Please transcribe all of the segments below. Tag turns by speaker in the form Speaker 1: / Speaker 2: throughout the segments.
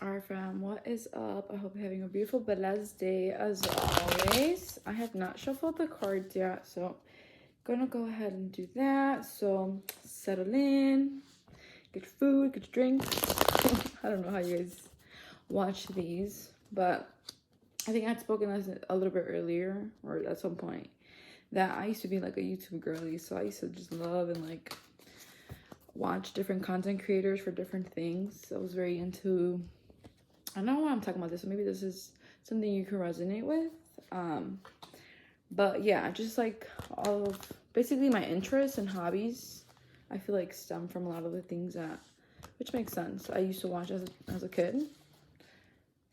Speaker 1: Alright fam, what is up? I hope you're having a beautiful blessed day as always. I have not shuffled the cards yet, so gonna go ahead and do that. So settle in, get your food, get your drinks. I don't know how you guys watch these, but I think I had spoken this a little bit earlier or at some point that I used to be like a YouTube girly, so I used to just love and like watch different content creators for different things. I was very into, I don't know why I'm talking about this, so maybe this is something you can resonate with. But yeah, just like all of basically my interests and hobbies, I feel like stem from a lot of the things that, which makes sense, I used to watch as a kid.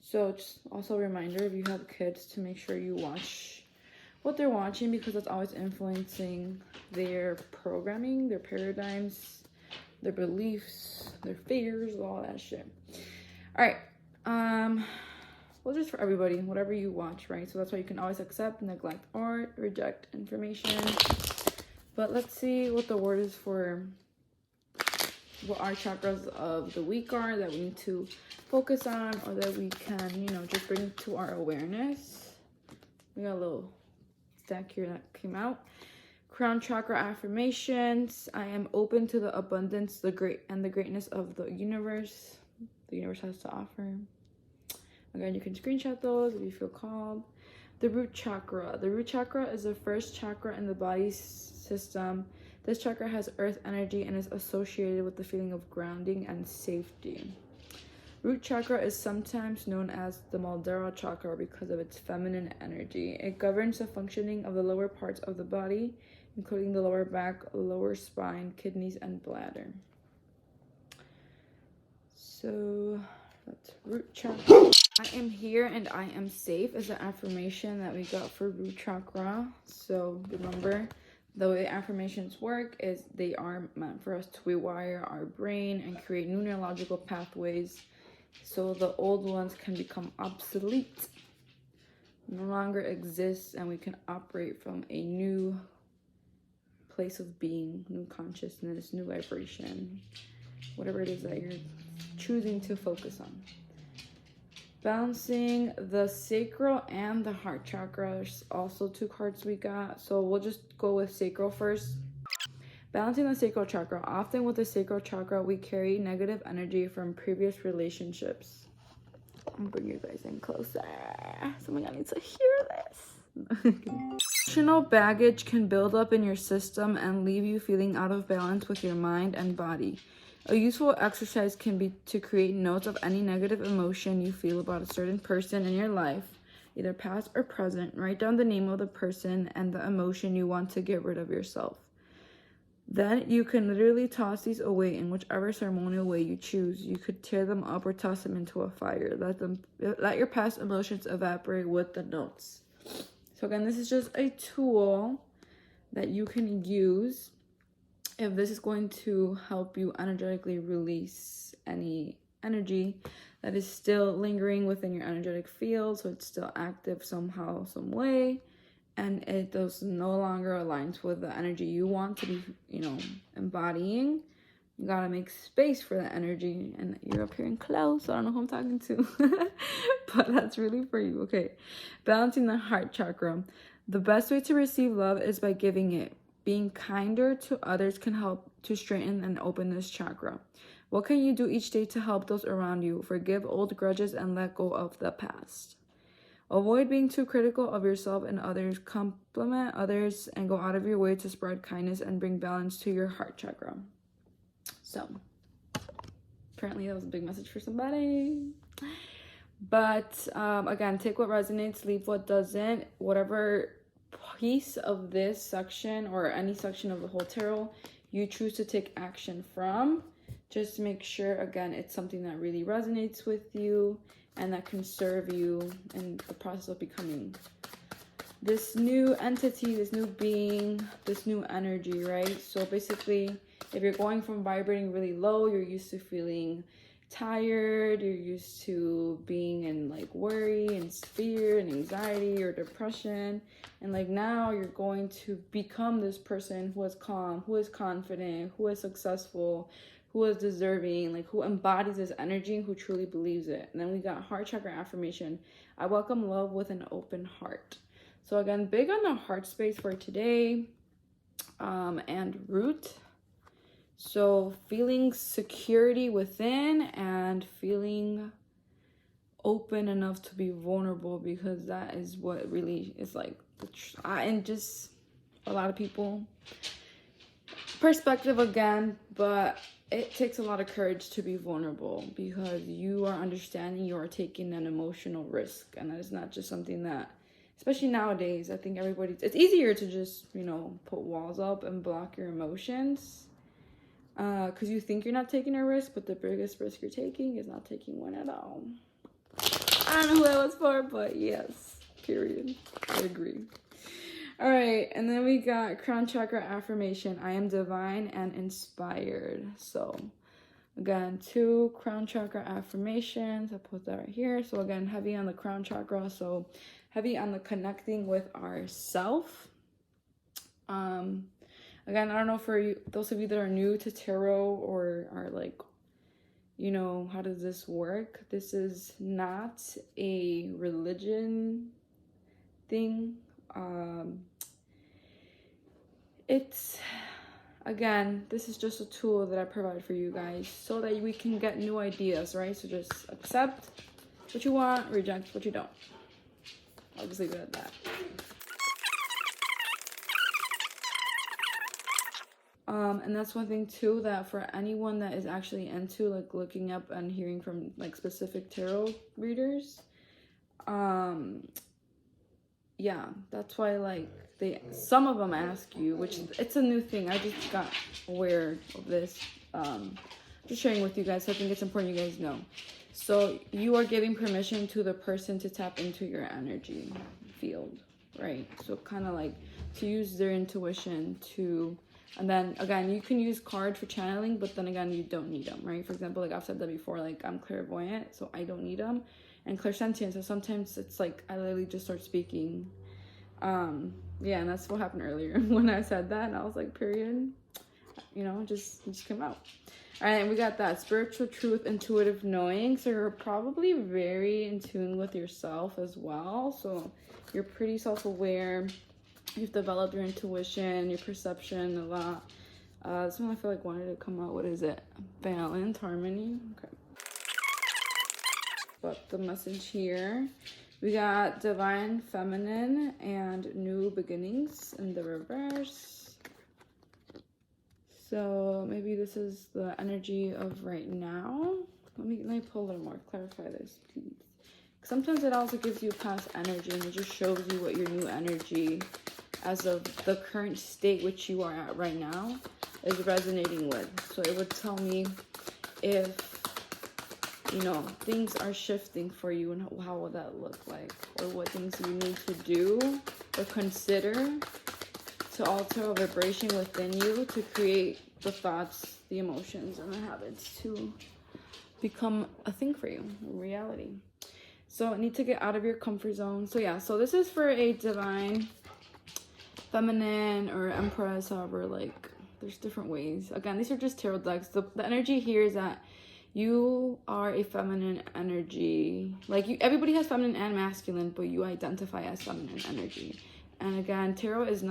Speaker 1: So just also a reminder, if you have kids, to make sure you watch what they're watching, because that's always influencing their programming, their paradigms, their beliefs, their fears, all that shit. All right. Well, just for everybody, whatever you watch, right? So that's why you can always accept, neglect, or reject information. But let's see what the word is for what our chakras of the week are that we need to focus on, or that we can, you know, just bring to our awareness. We got a little stack here that came out. Crown chakra affirmations. I am open to the abundance, the greatness of the universe. The universe has to offer. Again, you can screenshot those if you feel called. The root chakra. The root chakra is the first chakra in the body system. This chakra has earth energy and is associated with the feeling of grounding and safety. Root chakra is sometimes known as the Muladhara chakra because of its feminine energy. It governs the functioning of the lower parts of the body, including the lower back, lower spine, kidneys, and bladder. So that's root chakra. I am here and I am safe is the affirmation that we got for root chakra. So remember, the way affirmations work is they are meant for us to rewire our brain and create new neurological pathways so the old ones can become obsolete, no longer exist, and we can operate from a new place of being, new consciousness, new vibration, whatever it is that you're choosing to focus on. Balancing the sacral and the heart chakras, also two cards we got. So we'll just go with sacral first. Balancing the sacral chakra. Often with the sacral chakra, we carry negative energy from previous relationships. I'm gonna bring you guys in closer. Somebody needs to hear this. Emotional baggage can build up in your system and leave you feeling out of balance with your mind and body. A useful exercise can be to create notes of any negative emotion you feel about a certain person in your life, either past or present. Write down the name of the person and the emotion you want to get rid of yourself. Then you can literally toss these away in whichever ceremonial way you choose. You could tear them up or toss them into a fire. Let your past emotions evaporate with the notes. So again, this is just a tool that you can use if this is going to help you energetically release any energy that is still lingering within your energetic field, so it's still active somehow, some way, and it does no longer aligns with the energy you want to be, you know, embodying. You gotta make space for that energy, and you're up here in close, so I don't know who I'm talking to, but that's really for you. Okay, balancing the heart chakra. The best way to receive love is by giving it. Being kinder to others can help to straighten and open this chakra. What can you do each day to help those around you? Forgive old grudges and let go of the past. Avoid being too critical of yourself and others. Compliment others and go out of your way to spread kindness and bring balance to your heart chakra. So, apparently that was a big message for somebody. But again, take what resonates, leave what doesn't. Whatever piece of this section or any section of the whole tarot you choose to take action from, just make sure, again, it's something that really resonates with you and that can serve you in the process of becoming this new entity, this new being, this new energy, right? So basically, if you're going from vibrating really low, you're used to feeling tired, you're used to being in like worry and fear and anxiety or depression, and like now you're going to become this person who is calm, who is confident, who is successful, who is deserving, like who embodies this energy and who truly believes it. And then we got heart chakra affirmation. I welcome love with an open heart. So again, big on the heart space for today. And root. So feeling security within and feeling open enough to be vulnerable, because that is what really is like and just a lot of people perspective again, but it takes a lot of courage to be vulnerable, because you are understanding you are taking an emotional risk, and that is not just something that, especially nowadays, I think it's easier to just, you know, put walls up and block your emotions, because you think you're not taking a risk, but the biggest risk you're taking is not taking one at all. I don't know who that was for, but yes, period. I agree. All right, and then we got crown chakra affirmation. I am divine and inspired. So again, 2 crown chakra affirmations. I put that right here. So again, heavy on the crown chakra. So heavy on the connecting with ourself. Again, I don't know, for you, those of you that are new to tarot or are like, you know, how does this work? This is not a religion thing. It's, again, this is just a tool that I provide for you guys so that we can get new ideas, right? So just accept what you want, reject what you don't. I'll just leave it at that. And that's one thing too, that for anyone that is actually into like looking up and hearing from like specific tarot readers, yeah, that's why like some of them ask you, which it's a new thing. I just got aware of this, just sharing with you guys. So I think it's important you guys know. So you are giving permission to the person to tap into your energy field, right? So kind of like to use their intuition to, and then again, you can use cards for channeling, but then again, you don't need them, right? For example, like I've said that before, like I'm clairvoyant, so I don't need them. And clairsentient, so sometimes it's like I literally just start speaking. Yeah, and that's what happened earlier when I said that, and I was like, period, you know, just came out. All right, and we got that spiritual truth, intuitive knowing. So you're probably very in tune with yourself as well. So you're pretty self-aware. You've developed your intuition, your perception a lot. This one I feel like wanted to come out. What is it? Balance, harmony. Okay. But the message here, we got divine feminine and new beginnings in the reverse. So maybe this is the energy of right now. Let me pull a little more, clarify this, please. Sometimes it also gives you past energy, and it just shows you what your new energy as of the current state which you are at right now is resonating with. So it would tell me if, you know, things are shifting for you, and how will that look like, or what things you need to do or consider to alter a vibration within you to create the thoughts, the emotions, and the habits to become a thing for you, a reality. So need to get out of your comfort zone. So yeah, so this is for a divine feminine or empress, however, like there's different ways. Again, these are just tarot decks. The energy here is that you are a feminine energy. Like everybody has feminine and masculine, but you identify as feminine energy. And again, tarot is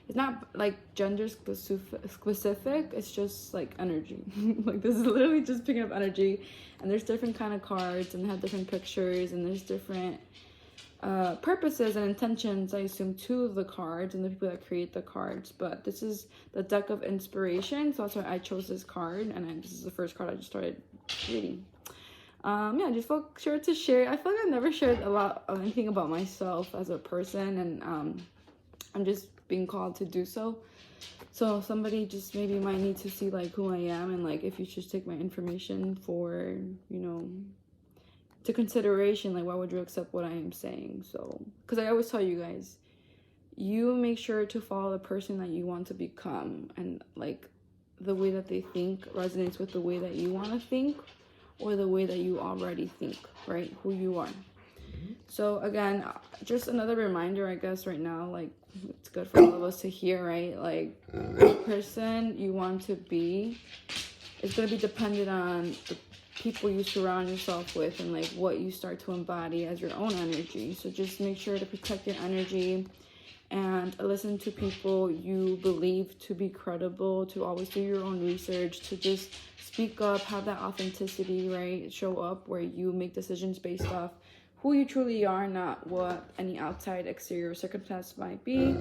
Speaker 1: it's not like gender specific. It's just like energy. Like this is literally just picking up energy. And there's different kind of cards, and they have different pictures, and there's different purposes and intentions, I assume, to the cards and the people that create the cards. But this is the deck of inspiration, so that's why I chose this card, and this is the first card I just started reading. Yeah, just feel sure to share. I feel like I've never shared a lot of anything about myself as a person, and I'm just being called to do so. So somebody just maybe might need to see like who I am, and like if you just take my information for, you know, to consideration, like why would you accept what I am saying? So because I always tell you guys, you make sure to follow the person that you want to become, and like the way that they think resonates with the way that you want to think, or the way that you already think, right? Who you are. So again, just another reminder, I guess, right now, like, it's good for all of us to hear, right? Like, the person you want to be is going to be dependent on the people you surround yourself with and like what you start to embody as your own energy. So just make sure to protect your energy and listen to people you believe to be credible, to always do your own research, to just speak up, have that authenticity, right? Show up where you make decisions based off who you truly are, not what any outside exterior circumstance might be.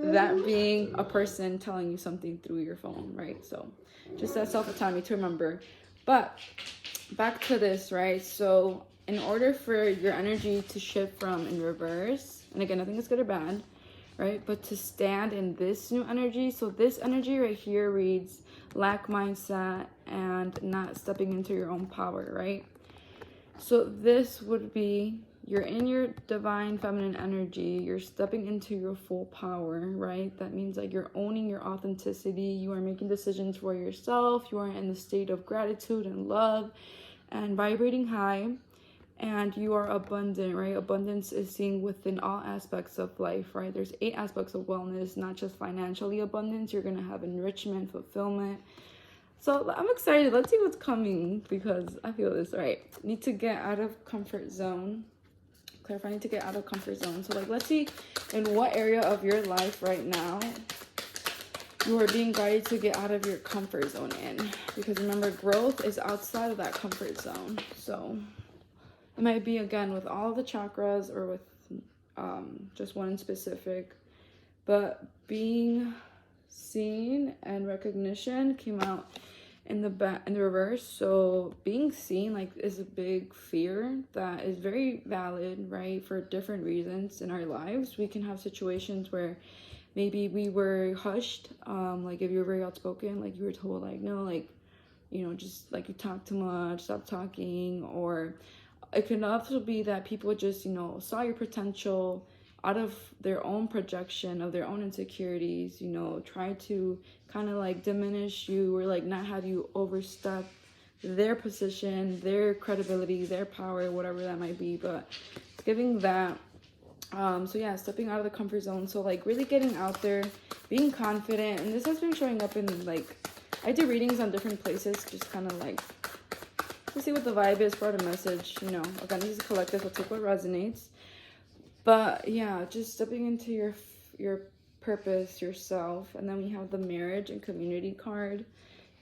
Speaker 1: That being a person telling you something through your phone, right? So just that self-autonomy to remember. But back to this, right? So in order for your energy to shift from in reverse, and again, nothing is good or bad, right? But to stand in this new energy. So this energy right here reads lack mindset and not stepping into your own power, right? So this would be, you're in your divine feminine energy, you're stepping into your full power, right? That means like you're owning your authenticity, you are making decisions for yourself, you are in the state of gratitude and love and vibrating high, and you are abundant, right? Abundance is seen within all aspects of life, right? There's 8 aspects of wellness, not just financially abundance. You're going to have enrichment, fulfillment. So I'm excited. Let's see what's coming, because I feel this, right? Need to get out of comfort zone. Clarify, need to get out of comfort zone. So like, let's see in what area of your life right now you are being guided to get out of your comfort zone in. Because remember, growth is outside of that comfort zone. So it might be, again, with all the chakras or with just one in specific. But being seen and recognition came out in the reverse. So being seen, like, is a big fear that is very valid, right? For different reasons in our lives. We can have situations where maybe we were hushed, like if you were very outspoken, like you were told like, no, like, you know, just like you talk too much, stop talking. Or it can also be that people just, you know, saw your potential out of their own projection of their own insecurities, you know, try to kind of like diminish you or like not have you overstep their position, their credibility, their power, whatever that might be. But giving that, so yeah, stepping out of the comfort zone. So like really getting out there, being confident. And this has been showing up in like, I do readings on different places, just kind of like to see what the vibe is for the message, you know. Again, this is a collective, so take what resonates. But yeah, just stepping into your purpose, yourself. And then we have the marriage and community card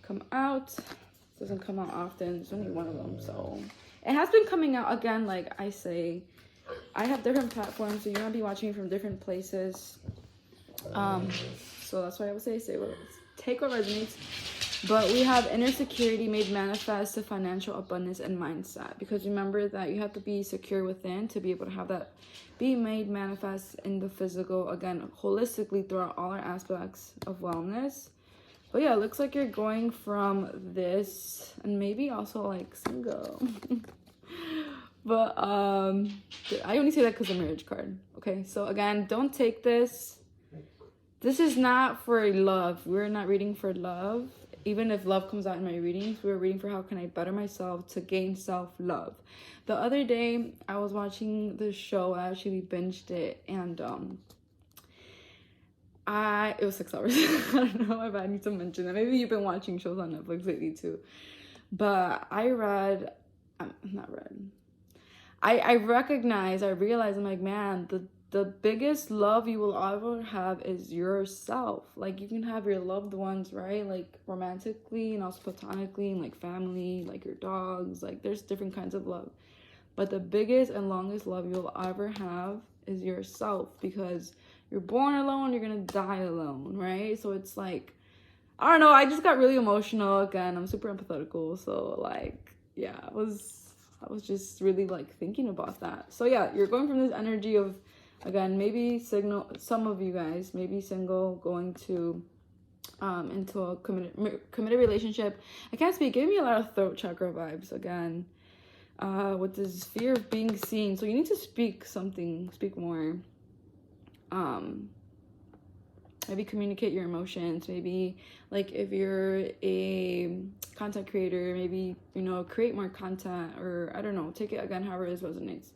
Speaker 1: come out. It doesn't come out often. There's only one of them. So it has been coming out again. Like I say, I have different platforms, so you're gonna be watching from different places. So that's why I would say take what resonates. But we have inner security made manifest to financial abundance and mindset. Because remember that you have to be secure within to be able to have that be made manifest in the physical, again, holistically throughout all our aspects of wellness. But yeah, it looks like you're going from this, and maybe also like single. But I only say that because of marriage card. Okay, so again, don't take this. This is not for love. We're not reading for love. Even if love comes out in my readings, we're reading for how can I better myself to gain self-love. The other day, I was watching the show. I actually binged it, and it was 6 hours. I don't know if I need to mention that. Maybe you've been watching shows on Netflix lately too. But I realized, I'm like, man, the biggest love you will ever have is yourself. Like, you can have your loved ones, right? Like, romantically and also platonically, and like family, like your dogs. Like, there's different kinds of love. But the biggest and longest love you'll ever have is yourself, because you're born alone, you're gonna die alone, right? So it's like, I don't know, I just got really emotional. Again, I'm super empathetical, so like, yeah, I was just really like thinking about that. So yeah, you're going from this energy of, again, maybe some of you guys maybe single, going to into a committed relationship. I can't speak, giving me a lot of throat chakra vibes again, with this fear of being seen. So you need to speak more, maybe communicate your emotions. Maybe like if you're a content creator, maybe, you know, create more content, or I don't know, take it again however it resonates.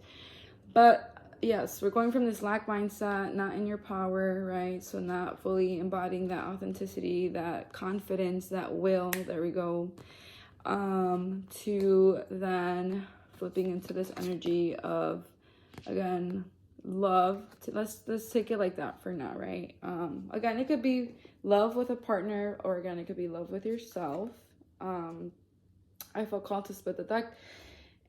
Speaker 1: But yes, we're going from this lack mindset, not in your power, right? So not fully embodying that authenticity, that confidence, that will, there we go, to then flipping into this energy of, again, love. Let's take it like that for now, right? Again, it could be love with a partner, or again, it could be love with yourself. I feel called to split the deck.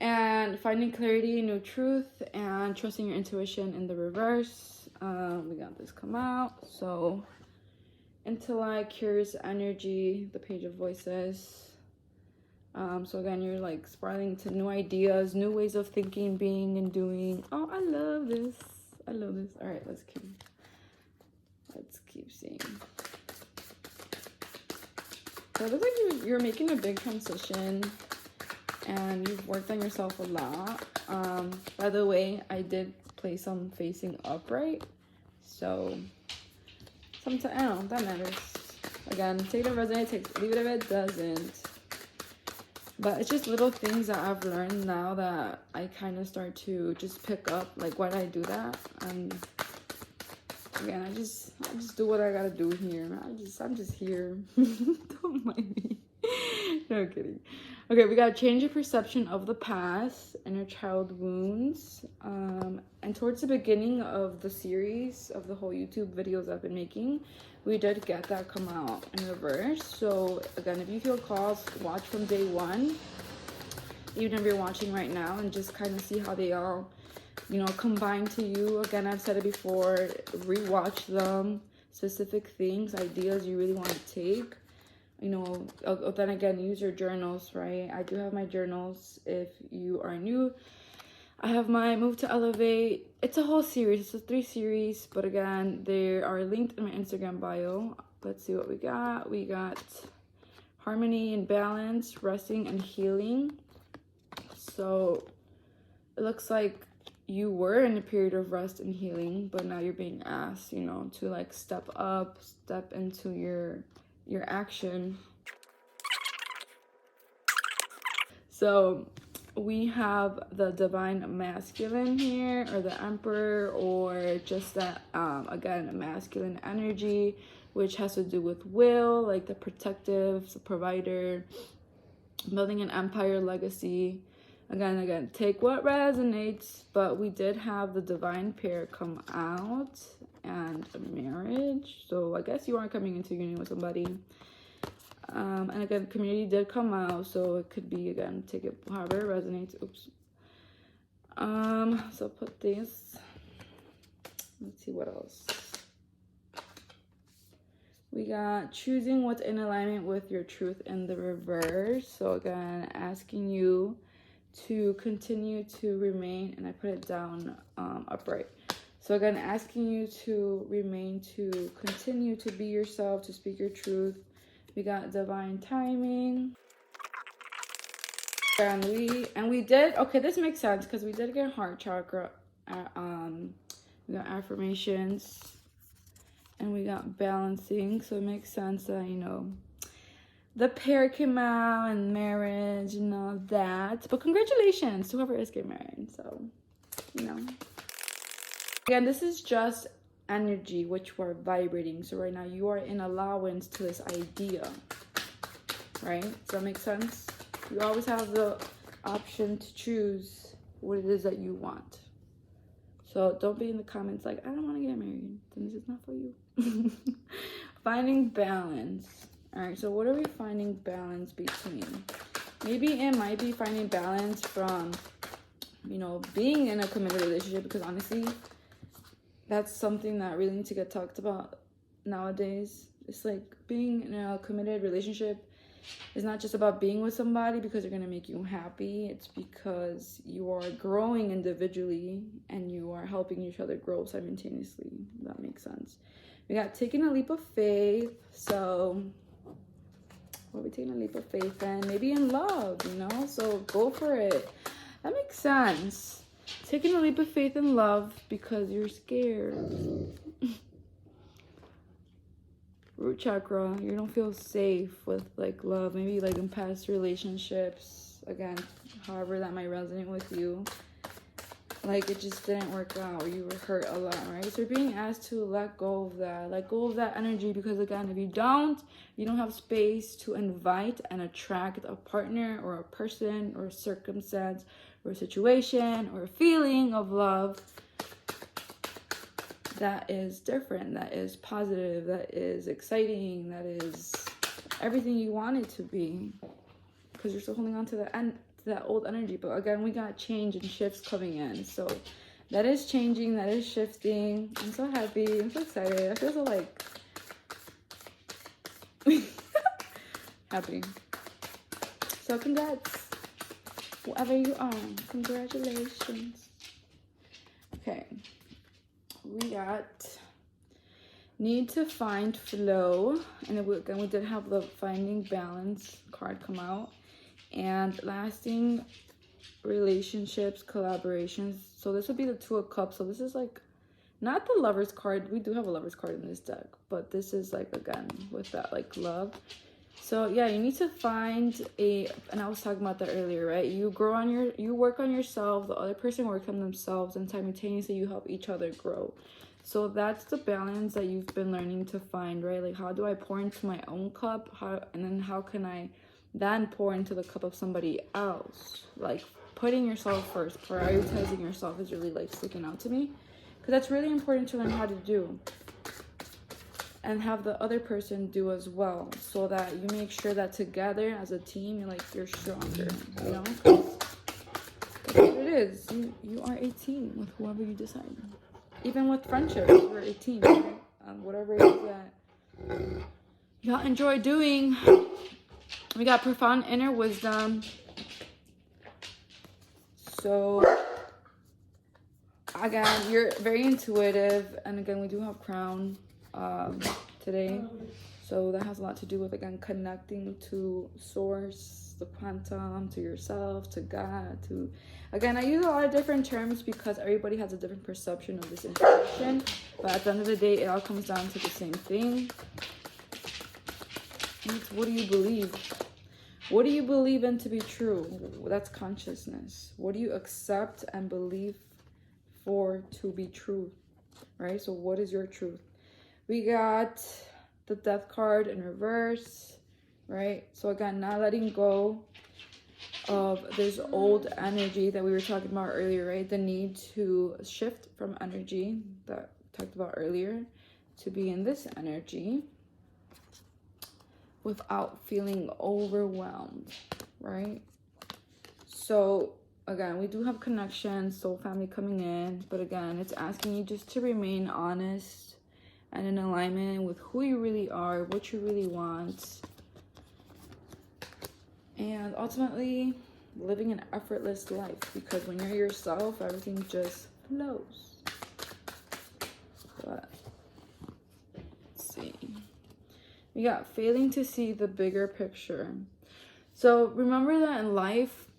Speaker 1: And finding clarity, new truth, and trusting your intuition in the reverse. We got this come out. So intellect, curious energy, the page of voices. So again, you're like spiraling to new ideas, new ways of thinking, being, and doing. Oh, I love this. I love this. All right, let's keep seeing. So it looks like you're making a big transition, and you've worked on yourself a lot. By the way, I did place some facing upright, so sometimes, I don't know, that matters. Again, take it if it resonates, leave it if it doesn't. But it's just little things that I've learned now that I kind of start to just pick up, like, why did I do that? And again, I just do what I gotta do here. I'm just here. Don't mind me. No kidding. Okay, we got change your perception of the past, inner child wounds. And towards the beginning of the series, of the whole YouTube videos I've been making, we did get that come out in reverse. So again, if you feel called, watch from day one, even if you're watching right now, and just kind of see how they all, you know, combine to you. Again, I've said it before, rewatch them, specific things, ideas you really want to take. You know, then again, use your journals, right? I do have my journals. If you are new, I have my Move to Elevate. It's a whole series. It's a 3 series. But again, they are linked in my Instagram bio. Let's see what we got. We got harmony and balance, resting and healing. So it looks like you were in a period of rest and healing, but now you're being asked, you know, to like step up, step into your action. So we have the divine masculine here, or the emperor, or just that again, masculine energy, which has to do with will, like the protective, the provider, building an empire, legacy. Again, take what resonates. But we did have the divine pair come out, and marriage. So I guess you are coming into union with somebody. And again, community did come out, so it could be, again, take it however it resonates. Oops. So put this. Let's see what else. We got choosing what's in alignment with your truth in the reverse. So again, asking you to continue to remain, and I put it down upright. So again, asking you to remain, to continue to be yourself, to speak your truth. We got divine timing. And we did, okay, this makes sense because we did get heart chakra. We got affirmations, and we got balancing. So it makes sense that, you know, the pair came out, and marriage and all that. But congratulations to whoever is getting married. So, you know. Again, this is just energy which we're vibrating. So right now you are in allowance to this idea, right? Does that make sense? You always have the option to choose what it is that you want. So don't be in the comments like, I don't want to get married. Then this is not for you. Finding balance. All right, so what are we finding balance between? Maybe it might be finding balance from, you know, being in a committed relationship, because honestly, that's something that really needs to get talked about nowadays. It's like being in a committed relationship is not just about being with somebody because they're going to make you happy. It's because you are growing individually and you are helping each other grow simultaneously. That makes sense. We got taking a leap of faith. So what are we taking a leap of faith in? Maybe in love, you know? So go for it. That makes sense. Taking a leap of faith in love because you're scared. root chakra. You don't feel safe with like love, maybe like in past relationships, again, however that might resonate with you. Like it just didn't work out, or you were hurt a lot, right? So you're being asked to let go of that energy, because again, if you don't have space to invite and attract a partner or a person or a circumstance or a situation or a feeling of love that is different, that is positive, that is exciting, that is everything you want it to be, because you're still holding on to that old energy. But again, we got change and shifts coming in, so that is changing, that is shifting. I'm so happy, I'm so excited, I feel so like happy. So congrats, whoever you are, congratulations. Okay, we got need to find flow, and again we did have the finding balance card come out, and lasting relationships, collaborations. So this would be the Two of Cups. So this is like not the Lover's card. We do have a Lover's card in this deck, but this is like, again, with that like love. So yeah, you need to find and I was talking about that earlier, right? You work on yourself, the other person works on themselves, and simultaneously you help each other grow. So that's the balance that you've been learning to find, right? Like, how do I pour into my own cup? And then how can I then pour into the cup of somebody else? Like, putting yourself first, prioritizing yourself is really like sticking out to me, because that's really important to learn how to do, and have the other person do as well, so that you make sure that together as a team, you're stronger, you know? That's what it is. You are a team with whoever you decide. Even with friendships, we're a team, right? Whatever it is that y'all enjoy doing. We got profound inner wisdom. So again, you're very intuitive, and again, we do have crown today, so that has a lot to do with, again, connecting to source, the quantum, to yourself, to God, to, again, I use a lot of different terms because everybody has a different perception of this information, but at the end of the day, it all comes down to the same thing. It's, what do you believe? What do you believe in to be true? That's consciousness. What do you accept and believe for to be true, right? So what is your truth? We got the Death card in reverse, right? So again, not letting go of this old energy that we were talking about earlier, right? The need to shift from energy that we talked about earlier to be in this energy without feeling overwhelmed, right? So again, we do have connections, soul family coming in, but again, it's asking you just to remain honest and in alignment with who you really are, what you really want, and ultimately living an effortless life, because when you're yourself, everything just flows. But let's see, we got failing to see the bigger picture. So remember that in life,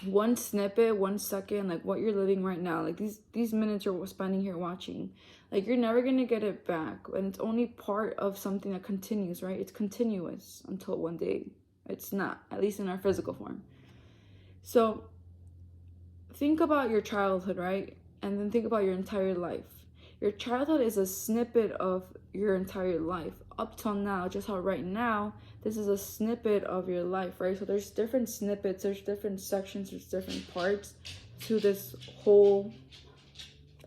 Speaker 1: one snippet, 1 second, like what you're living right now, like these minutes you're spending here watching, like you're never going to get it back, and it's only part of something that continues, right? It's continuous until one day it's not, at least in our physical form. So think about your childhood, right? And then think about your entire life. Your childhood is a snippet of your entire life up till now, just how right now this is a snippet of your life, right? So there's different snippets, there's different sections, there's different parts to this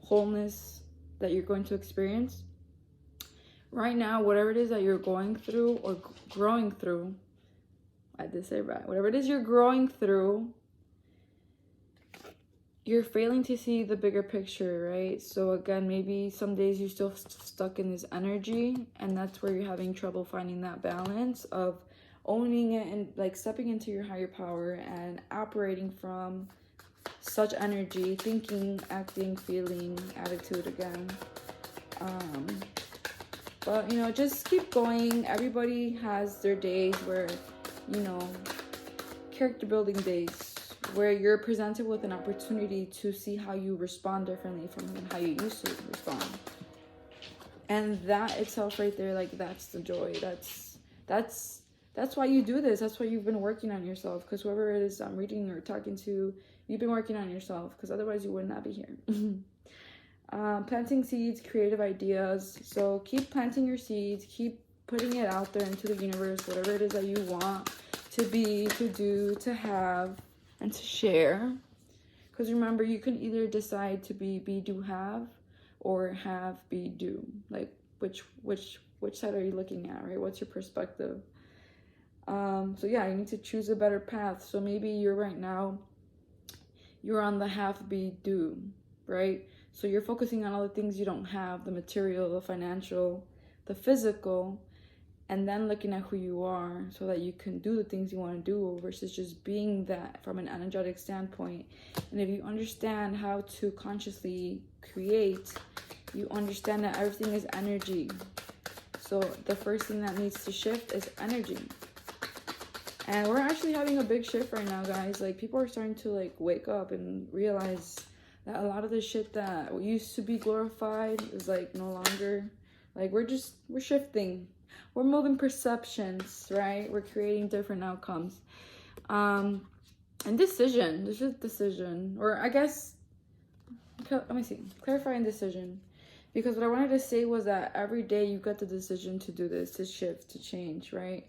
Speaker 1: wholeness that you're going to experience. Right now, whatever it is that you're going through or growing through, I did say right, whatever it is you're growing through, you're failing to see the bigger picture, right? So again, maybe some days you're still stuck in this energy, and that's where you're having trouble finding that balance of owning it and like stepping into your higher power and operating from such energy, thinking, acting, feeling, attitude again. But you know, just keep going. Everybody has their days where, you know, character building days, where you're presented with an opportunity to see how you respond differently from how you used to respond. And that itself right there, like, that's the joy. That's why you do this. That's why you've been working on yourself. Because whoever it is I'm reading or talking to, you've been working on yourself. Because otherwise you would not be here. Planting seeds, creative ideas. So keep planting your seeds. Keep putting it out there into the universe. Whatever it is that you want to be, to do, to have, and to share. Because remember, you can either decide to be do, have, or have, be, do. Like, which side are you looking at, right? What's your perspective? So yeah, you need to choose a better path. So maybe you're on the have, be, do, right? So you're focusing on all the things you don't have, the material, the financial, the physical, and then looking at who you are so that you can do the things you want to do versus just being that from an energetic standpoint. And if you understand how to consciously create, you understand that everything is energy. So the first thing that needs to shift is energy. And we're actually having a big shift right now, guys. Like, people are starting to, like, wake up and realize that a lot of the shit that used to be glorified is, like, no longer. Like, we're shifting. We're moving perceptions, right? We're creating different outcomes. And decision. This is decision. Or I guess, let me see. Clarifying decision. Because what I wanted to say was that every day you get the decision to do this, to shift, to change, right?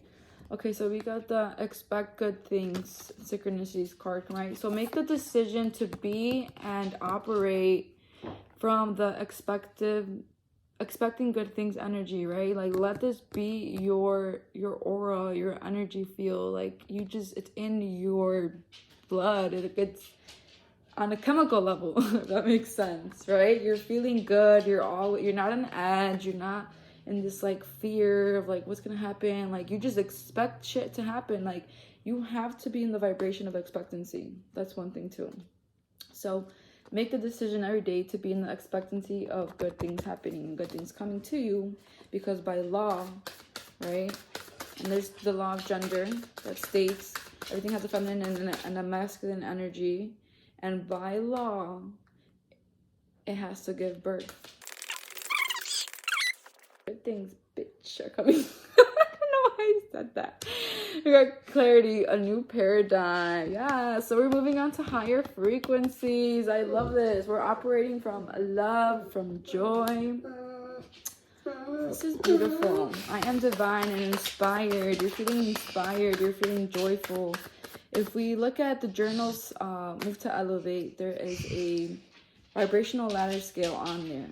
Speaker 1: Okay, so we got the expect good things, synchronicities card, right? So make the decision to be and operate from the expecting good things energy, right? Like, let this be your aura, your energy feel. Like, it's in your blood. It's on a chemical level, if that makes sense, right? You're feeling good. You're not on edge. You're not in this, like, fear of, like, what's gonna happen. Like, you just expect shit to happen. Like, you have to be in the vibration of expectancy. That's one thing too. So make the decision every day to be in the expectancy of good things happening, good things coming to you, because by law, right? And there's the law of gender that states everything has a feminine and a masculine energy, and by law, it has to give birth. Good things, bitch, are coming. I don't know why I said that. We got clarity, a new paradigm. Yeah, so we're moving on to higher frequencies. I love this. We're operating from love, from joy. This is beautiful. I am divine and inspired. You're feeling inspired. You're feeling joyful. If we look at the journals, Move to Elevate, there is a vibrational ladder scale on there.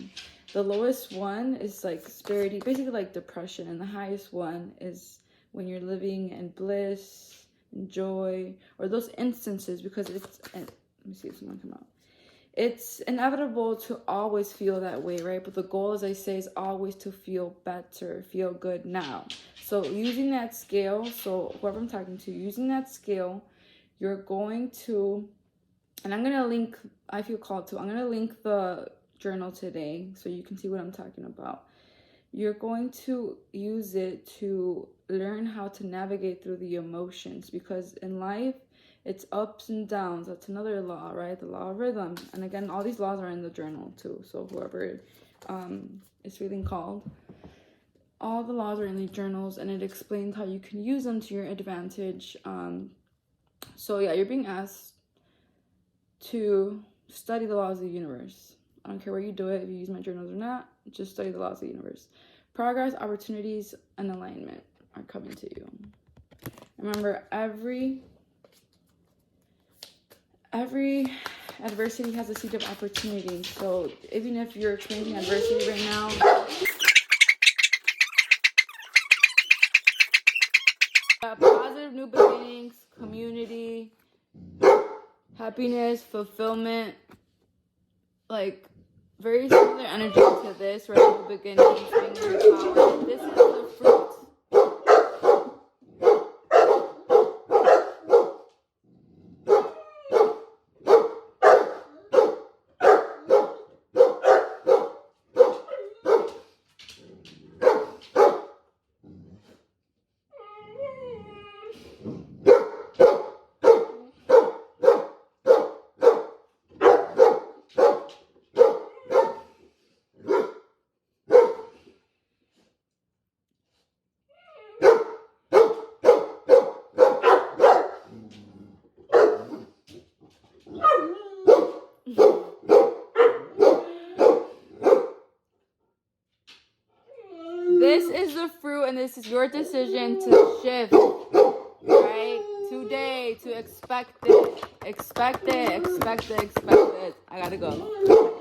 Speaker 1: The lowest one is like prosperity, basically like depression, and the highest one is when you're living in bliss and joy, or those instances, because let me see if someone come out. It's inevitable to always feel that way, right? But the goal, as I say, is always to feel better, feel good now. So using that scale, so whoever I'm talking to, using that scale, you're going to, and I'm going to link, I feel called to, I'm going to link the journal today so you can see what I'm talking about. You're going to use it to learn how to navigate through the emotions, because in life, it's ups and downs. That's another law, right? The law of rhythm. And again, all these laws are in the journal too. So whoever is feeling called, all the laws are in the journals, and it explains how you can use them to your advantage. So yeah, you're being asked to study the laws of the universe. I don't care where you do it, if you use my journals or not, just study the laws of the universe. Progress, opportunities, and alignment are coming to you. Remember, every adversity has a seed of opportunity. So even if you're experiencing adversity right now, positive new beginnings, community, happiness, fulfillment, like very similar energy to this, right? New beginnings, being in your power. This is the fruit. is a fruit, and this is your decision to shift, right? Today, to expect it. Expect it, expect it, expect it. I gotta go.